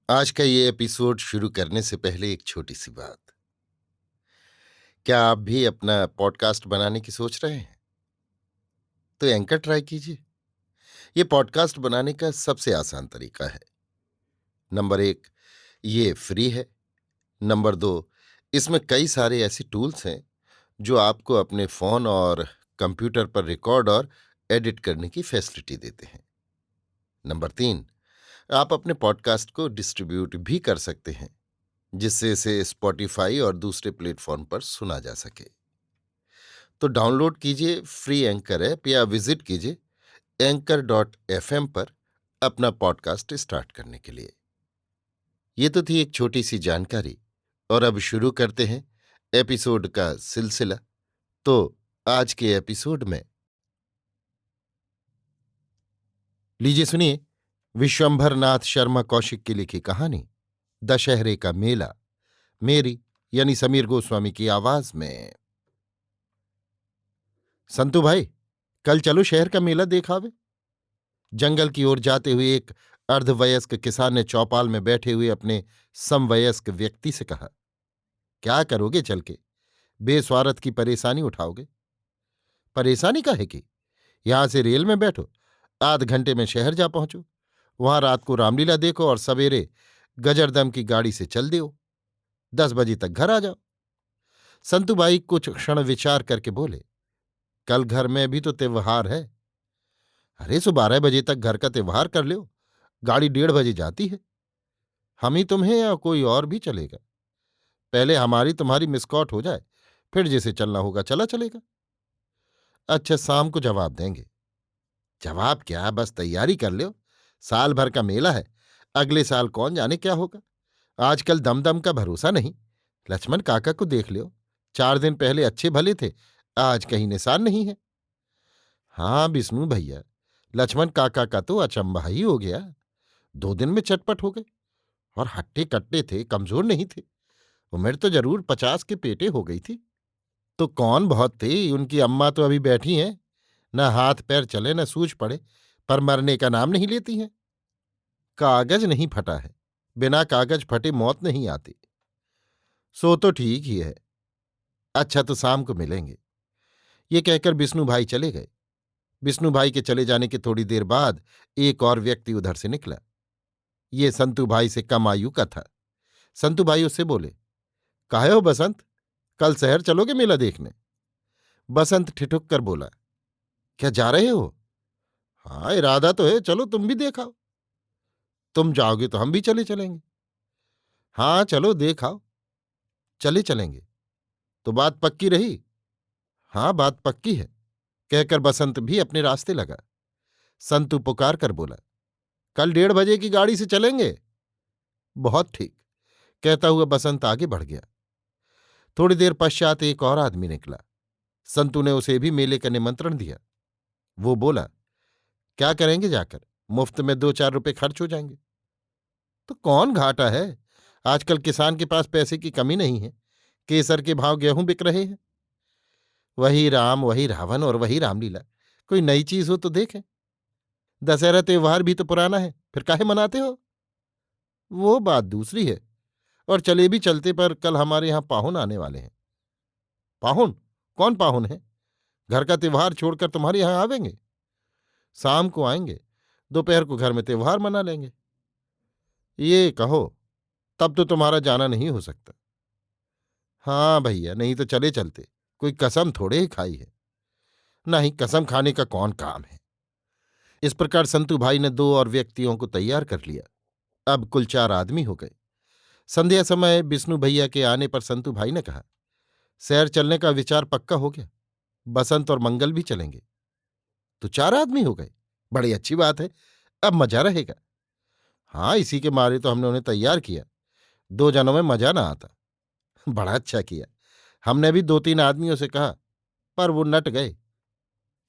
आज का ये एपिसोड शुरू करने से पहले एक छोटी सी बात। क्या आप भी अपना पॉडकास्ट बनाने की सोच रहे हैं? तो एंकर ट्राई कीजिए। ये पॉडकास्ट बनाने का सबसे आसान तरीका है। नंबर एक, ये फ्री है। नंबर दो, इसमें कई सारे ऐसे टूल्स हैं जो आपको अपने फोन और कंप्यूटर पर रिकॉर्ड और एडिट करने की फैसिलिटी देते हैं। नंबर तीन, आप अपने पॉडकास्ट को डिस्ट्रीब्यूट भी कर सकते हैं, जिससे इसे स्पॉटिफाई और दूसरे प्लेटफॉर्म पर सुना जा सके। तो डाउनलोड कीजिए फ्री एंकर ऐप या विजिट कीजिए anchor.fm पर अपना पॉडकास्ट स्टार्ट करने के लिए। ये तो थी एक छोटी सी जानकारी, और अब शुरू करते हैं एपिसोड का सिलसिला। तो आज के एपिसोड में लीजिए सुनिए विश्वंभर नाथ शर्मा कौशिक की लिखी कहानी दशहरे का मेला, मेरी यानी समीर गोस्वामी की आवाज में। संतु भाई, कल चलो शहर का मेला देखावे। जंगल की ओर जाते हुए एक अर्धवयस्क किसान ने चौपाल में बैठे हुए अपने समवयस्क व्यक्ति से कहा। क्या करोगे चल के? बेस्वारथ की परेशानी उठाओगे? परेशानी का है कि यहां से रेल में बैठो, आध घंटे में शहर जा पहुंचो, वहां रात को रामलीला देखो और सवेरे गजरदम की गाड़ी से चल देओ। 10 बजे तक घर आ जाओ। संतुबाई कुछ क्षण विचार करके बोले, कल घर में भी तो त्योहार है। अरे सो 12 बजे तक घर का त्योहार कर लो, गाड़ी 1:30 बजे जाती है। हम ही तुम्हें या कोई और भी चलेगा? पहले हमारी तुम्हारी मिसकॉट हो जाए, फिर जिसे चलना होगा चला चलेगा। अच्छा, शाम को जवाब देंगे। जवाब क्या, बस तैयारी कर लो। साल भर का मेला है, अगले साल कौन जाने क्या होगा। आजकल दमदम का भरोसा नहीं। लक्ष्मण काका को देख लो, 4 दिन पहले अच्छे भले थे, आज कहीं निशान नहीं है। हाँ विष्णु भैया, लक्ष्मण काका का तो अचंभा ही हो गया। 2 दिन में चटपट हो गए, और हट्टे कट्टे थे, कमजोर नहीं थे। उम्र तो जरूर 50 के पेटे हो गई थी। तो कौन बहुत थे, उनकी अम्मा तो अभी बैठी हैं, न हाथ पैर चले न सूझ पड़े, पर मरने का नाम नहीं लेती हैं। कागज नहीं फटा है, बिना कागज फटे मौत नहीं आती। सो तो ठीक ही है। अच्छा, तो शाम को मिलेंगे। ये कहकर विष्णु भाई चले गए। विष्णु भाई के चले जाने के थोड़ी देर बाद एक और व्यक्ति उधर से निकला। ये संतु भाई से कम आयु का था। संतु भाई उससे बोले, काहे हो बसंत, कल शहर चलोगे मेला देखने? बसंत ठिठुक कर बोला, क्या जा रहे हो? हाँ इरादा तो है, चलो तुम भी देखाओ। तुम जाओगे तो हम भी चले चलेंगे। हाँ चलो देखाओ। चले चलेंगे। तो बात पक्की रही? हाँ बात पक्की है, कहकर बसंत भी अपने रास्ते लगा। संतु पुकार कर बोला, कल 1:30 बजे की गाड़ी से चलेंगे। बहुत ठीक, कहता हुआ बसंत आगे बढ़ गया। थोड़ी देर पश्चात एक और आदमी निकला। संतु ने उसे भी मेले का निमंत्रण दिया। वो बोला, क्या करेंगे जाकर, मुफ्त में 2-4 रुपए खर्च हो जाएंगे। तो कौन घाटा है, आजकल किसान के पास पैसे की कमी नहीं है। केसर के भाव गेहूं बिक रहे हैं। वही राम, वही रावण और वही रामलीला, कोई नई चीज हो तो देखें। दशहरा त्योहार भी तो पुराना है, फिर काहे मनाते हो? वो बात दूसरी है। और चले भी चलते, पर कल हमारे यहाँ पाहुन आने वाले हैं। पाहुन? कौन पाहुन है? घर का त्योहार छोड़कर तुम्हारे यहाँ आवेंगे? शाम को आएंगे, दोपहर को घर में त्योहार मना लेंगे। ये कहो, तब तो तुम्हारा जाना नहीं हो सकता। हाँ भैया, नहीं तो चले चलते, कोई कसम थोड़े ही खाई है। नहीं, कसम खाने का कौन काम है। इस प्रकार संतू भाई ने 2 और व्यक्तियों को तैयार कर लिया। अब कुल 4 आदमी हो गए। संध्या समय विष्णु भैया के आने पर संतू भाई ने कहा, शहर चलने का विचार पक्का हो गया, बसंत और मंगल भी चलेंगे। तो 4 आदमी हो गए, बड़ी अच्छी बात है, अब मजा रहेगा। हाँ, इसी के मारे तो हमने उन्हें तैयार किया, 2 जनों में मजा ना आता। बड़ा अच्छा किया। हमने भी 2-3 आदमियों से कहा, पर वो नट गए।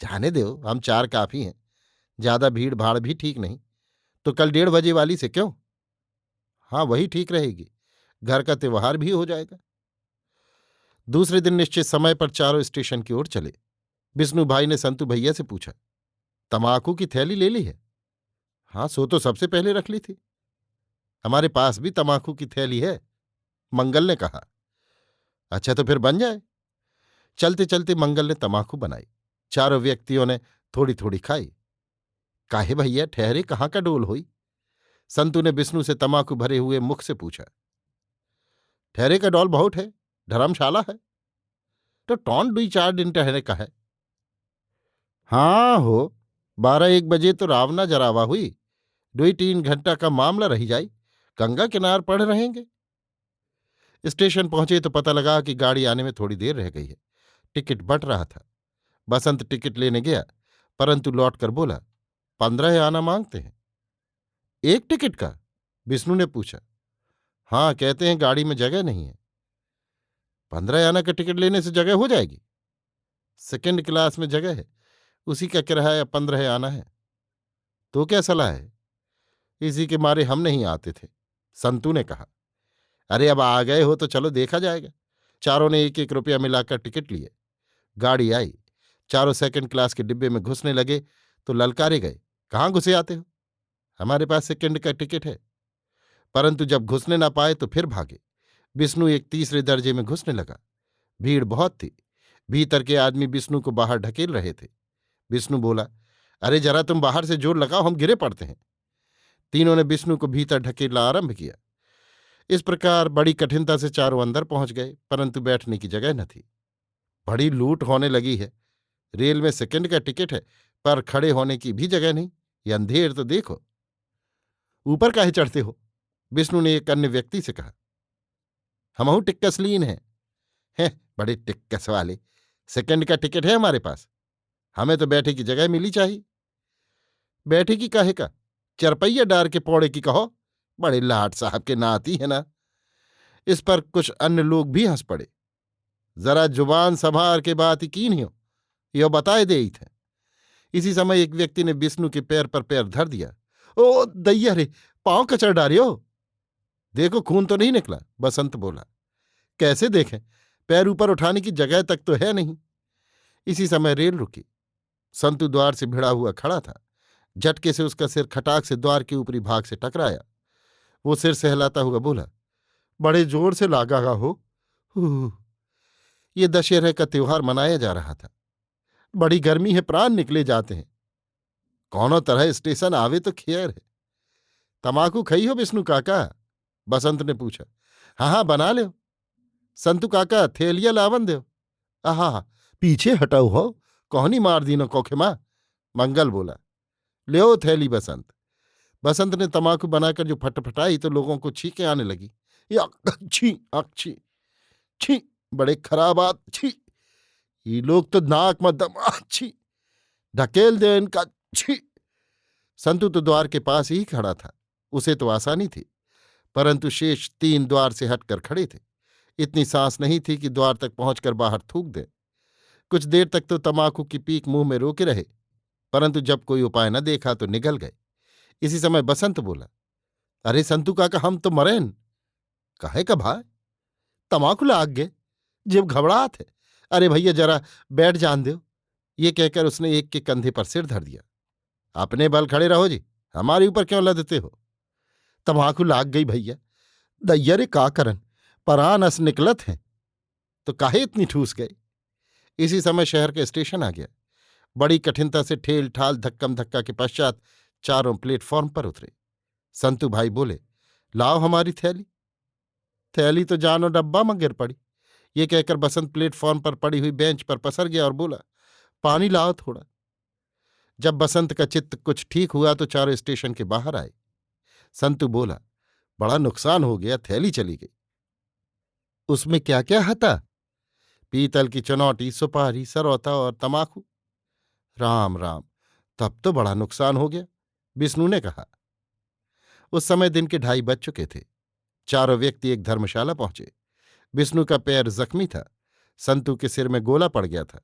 जाने दो, हम 4 काफी हैं, ज्यादा भीड़ भाड़ भी ठीक नहीं। तो कल 1:30 बजे वाली से क्यों? हाँ वही ठीक रहेगी, घर का त्योहार भी हो जाएगा। दूसरे दिन निश्चित समय पर चारों स्टेशन की ओर चले। विष्णु भाई ने संतु भैया से पूछा, तमाकू की थैली ले ली है? हाँ, सो तो सबसे पहले रख ली थी। हमारे पास भी तमाकू की थैली है, मंगल ने कहा। अच्छा तो फिर बन जाए। चलते चलते मंगल ने तमाकू बनाई। चारों व्यक्तियों ने थोड़ी थोड़ी खाई। काहे भैया ठहरे, कहाँ का डोल हुई? संतू ने विष्णु से तमाकू भरे हुए मुख से पूछा। ठहरे का डॉल बहुत है, धर्मशाला है। तो टॉन दुई चार दिन ठहरे का है। हाँ हो, 12-1 बजे तो रावना जरावा हुई। 2-3 घंटा का मामला रही जाई। गंगा किनार पड़ रहेंगे। स्टेशन पहुंचे तो पता लगा कि गाड़ी आने में थोड़ी देर रह गई है। टिकट बट रहा था। बसंत टिकट लेने गया, परंतु लौटकर बोला, 15 आना मांगते हैं। एक टिकट का? विष्णु ने पूछा। हाँ, कहते हैं गाड़ी में जगह नहीं है। 15 आना का टिकट लेने से जगह हो जाएगी? सेकंड क्लास में जगह है, उसी का किराया 15 आना है। तो क्या सलाह है? इसी के मारे हम नहीं आते थे, संतू ने कहा। अरे अब आ गए हो तो चलो देखा जाएगा। चारों ने 1-1 रुपया मिलाकर टिकट लिए। गाड़ी आई। चारों सेकंड क्लास के डिब्बे में घुसने लगे तो ललकारे गए, कहाँ घुसे आते हो? हमारे पास सेकंड का टिकट है। परंतु जब घुसने ना पाए तो फिर भागे। विष्णु एक तीसरे दर्जे में घुसने लगा। भीड़ बहुत थी। भीतर के आदमी विष्णु को बाहर ढकेल रहे थे। विष्णु बोला, अरे जरा तुम बाहर से जोर लगाओ, हम गिरे पड़ते हैं। तीनों ने विष्णु को भीतर ढकेलना आरंभ किया। इस प्रकार बड़ी कठिनता से चारों अंदर पहुंच गए, परंतु बैठने की जगह न थी। बड़ी लूट होने लगी है। रेल में सेकंड का टिकट है, पर खड़े होने की भी जगह नहीं। ये अंधेर तो देखो। ऊपर काहे चढ़ते हो? विष्णु ने एक अन्य व्यक्ति से कहा। हमहू टिक्कसलीन हैं, बड़े टिक्कस वाले। सेकंड का टिकट है हमारे पास, हमें तो बैठे की जगह मिली चाहिए। बैठे की काहे का? चरपैया डार के पौड़े की कहो। बड़े लाट साहब के नाती है ना। इस पर कुछ अन्य लोग भी हंस पड़े। जरा जुबान संभार के बात ही कीन हो, यो बताए दे थे। इसी समय एक व्यक्ति ने विष्णु के पैर पर पैर धर दिया। ओ दैया रे, पांव कचर डारियो। देखो खून तो नहीं निकला, बसंत बोला। कैसे देखें, पैर ऊपर उठाने की जगह तक तो है नहीं। इसी समय रेल रुकी। संतु द्वार से भिड़ा हुआ खड़ा था। झटके से उसका सिर खटाक से द्वार के ऊपरी भाग से टकराया। वो सिर सहलाता हुआ बोला, बड़े जोर से लागा हो। हू। ये दशहरे का त्योहार मनाया जा रहा था। बड़ी गर्मी है, प्राण निकले जाते हैं। कौनो तरह स्टेशन आवे तो खैर है। तमाकू खई हो विष्णु काका? बसंत ने पूछा। हाँ हाँ, बना लो। संतु काका थेलिया लावन दो। आहा, पीछे हटाऊ हो, कोहनी मार दी न कोखे माँ। मंगल बोला। ले थैली बसंत। बसंत ने तमाकू बनाकर जो फटफटाई तो लोगों को छींकें आने लगी। छी छी छी, बड़े खराब आत छी। ये लोग तो नाक में दम छी, ढकेल दे इनका छी। संतु तो द्वार के पास ही खड़ा था। उसे तो आसानी थी, परंतु शेष 3 द्वार से हटकर खड़े थे। इतनी सांस नहीं थी कि द्वार तक पहुंचकर बाहर थूक दे। कुछ देर तक तो तमाकू की पीक मुंह में रोके रहे, परंतु जब कोई उपाय न देखा तो निगल गए। इसी समय बसंत बोला, अरे संतु काका, हम तो मरेन। काहे का भाई? तमाकू लाग गए, जीव घबराहत है। अरे भैया जरा बैठ जान दो। ये कहकर उसने एक के कंधे पर सिर धर दिया। अपने बल खड़े रहो जी, हमारे ऊपर क्यों लदते हो? तमाकू लाग गई भैया। दैयरे का करन, परान अस निकलत हैं। तो काहे इतनी ठूस गए? इसी समय शहर का स्टेशन आ गया। बड़ी कठिनता से ठेल ठाल धक्कम धक्का के पश्चात चारों प्लेटफॉर्म पर उतरे। संतू भाई बोले, लाओ हमारी थैली। थैली तो जानो डब्बा में गिर पड़ी। ये कहकर बसंत प्लेटफॉर्म पर पड़ी हुई बेंच पर पसर गया और बोला, पानी लाओ थोड़ा। जब बसंत का चित्त कुछ ठीक हुआ तो चारों स्टेशन के बाहर आए। संतू बोला, बड़ा नुकसान हो गया, थैली चली गई। उसमें क्या क्या हता? पीतल की चनौटी, सुपारी, सरौता और तमाकू। राम राम, तब तो बड़ा नुकसान हो गया, विष्णु ने कहा। उस समय दिन के 2:30 बज चुके थे। चारों व्यक्ति एक धर्मशाला पहुंचे। विष्णु का पैर जख्मी था। संतू के सिर में गोला पड़ गया था।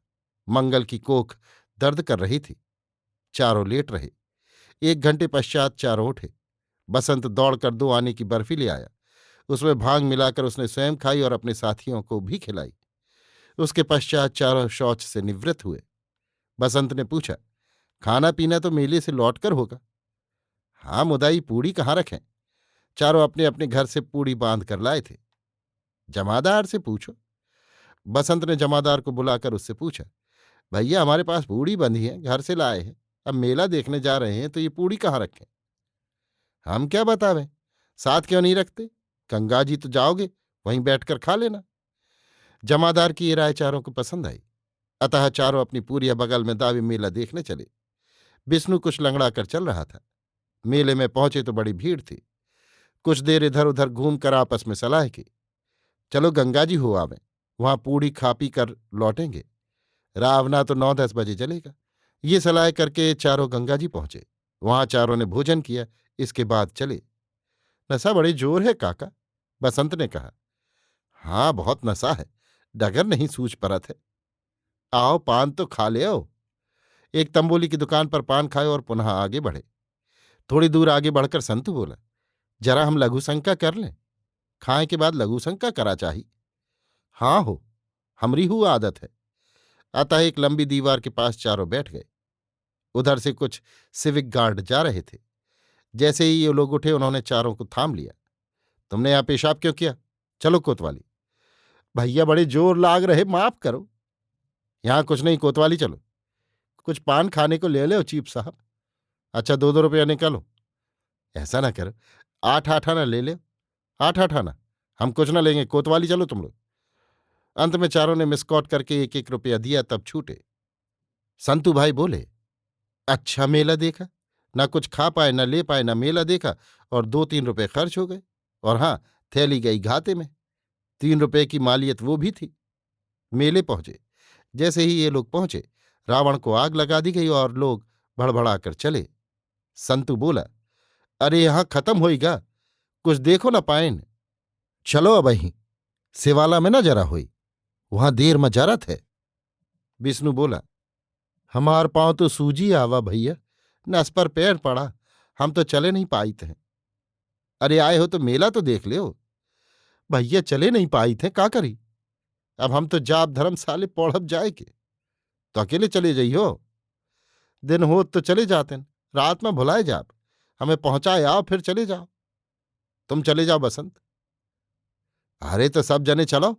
मंगल की कोख दर्द कर रही थी। चारों लेट रहे। 1 घंटे पश्चात चारों उठे। बसंत दौड़कर 2 आने की बर्फी ले आया। उसमें भांग मिलाकर उसने स्वयं खाई और अपने साथियों को भी खिलाई। उसके पश्चात चारों शौच से निवृत्त हुए। बसंत ने पूछा, खाना पीना तो मेले से लौटकर होगा? हाँ मुदाई, पूड़ी कहाँ रखें? चारों अपने अपने घर से पूड़ी बांध कर लाए थे। जमादार से पूछो। बसंत ने जमादार को बुलाकर उससे पूछा, भैया हमारे पास पूड़ी बंधी है, घर से लाए हैं, अब मेला देखने जा रहे हैं तो ये पूड़ी कहाँ रखें? हम क्या बतावें, साथ क्यों नहीं रखते? गंगा जी तो जाओगे, वहीं बैठकर खा लेना। जमादार की ये राय चारों को पसंद आई। अतः चारों अपनी पूरिया बगल में दावी मेला देखने चले। विष्णु कुछ लंगड़ा कर चल रहा था। मेले में पहुंचे तो बड़ी भीड़ थी। कुछ देर इधर उधर घूमकर आपस में सलाह की, चलो गंगा जी हो आवें, वहां पूड़ी खा पी कर लौटेंगे, रावना तो 9-10 बजे जलेगा। ये सलाह करके चारों गंगा जी पहुंचे। वहां चारों ने भोजन किया, इसके बाद चले। नशा बड़ी जोर है काका, बसंत ने कहा। हाँ बहुत नशा है, डगर नहीं सूझ परत है। आओ पान तो खा ले आओ। एक तंबोली की दुकान पर पान खाए और पुनः आगे बढ़े। थोड़ी दूर आगे बढ़कर संतु बोला, जरा हम लघु शंका कर लें, खाए के बाद लघु शंका करा चाहिए। हाँ हो, हमरी हु आदत है। अतः एक लंबी दीवार के पास चारों बैठ गए। उधर से कुछ सिविक गार्ड जा रहे थे। जैसे ही ये लोग उठे उन्होंने चारों को थाम लिया। तुमने यहां पेशाब क्यों किया? चलो कोतवाली। भैया बड़े जोर लाग रहे, माफ करो। यहां कुछ नहीं, कोतवाली चलो। कुछ पान खाने को ले लो चीफ साहब। अच्छा 2-2 रुपया निकालो। ऐसा ना करो, 8 आना ले ले। 8 आना, हम कुछ ना लेंगे, कोतवाली चलो तुम लोग। अंत में चारों ने मिसकॉट करके 1-1 रुपया दिया, तब छूटे। संतू भाई बोले, अच्छा मेला देखा, ना कुछ खा पाए, ना ले पाए, ना मेला देखा, और 2-3 रुपए खर्च हो गए। और हाँ, थैली गई घाते में। 3 रुपए की मालियत वो भी थी। मेले पहुंचे। जैसे ही ये लोग पहुंचे, रावण को आग लगा दी गई और लोग भड़बड़ाकर चले। संतु बोला, अरे यहां खत्म होईगा, कुछ देखो ना पाएन। चलो अब अहीं सिवाला में न जरा होई, वहां देर में जरत है। विष्णु बोला, हमार पांव तो सूजी आवा भैया, नस पर पैर पड़ा, हम तो चले नहीं पाई थे। अरे आए हो तो मेला तो देख ले हो। भैया चले नहीं पाई थे, का करी? अब हम तो जाप धर्म साले पौड़ब जाए के, तो अकेले चले जाइयो। दिन हो तो चले जाते, रात में भुलाए जाप, हमें पहुंचाए आओ फिर चले जाओ। तुम चले जाओ बसंत। अरे तो सब जने चलो,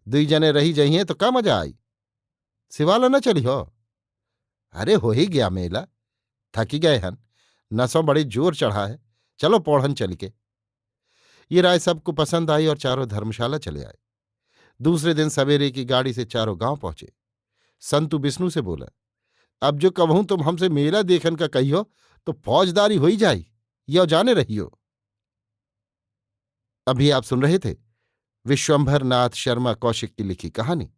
2 जने रही जइए तो का मजा आई। सिवाला न चली हो। अरे हो ही गया मेला, थकी गए हन, नसों बड़ी जोर चढ़ा है, चलो पौड़न चल के। ये राय सबको पसंद आई और चारों धर्मशाला चले आए। दूसरे दिन सवेरे की गाड़ी से चारों गांव पहुंचे। संतु विष्णु से बोला, अब जो कहूं तुम हमसे मेला देखन का कहियो तो फौजदारी हो ही जाई, यो जाने रहियो। अभी आप सुन रहे थे विश्वंभर नाथ शर्मा कौशिक की लिखी कहानी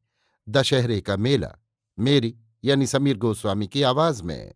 दशहरे का मेला, मेरी यानी समीर गोस्वामी की आवाज में।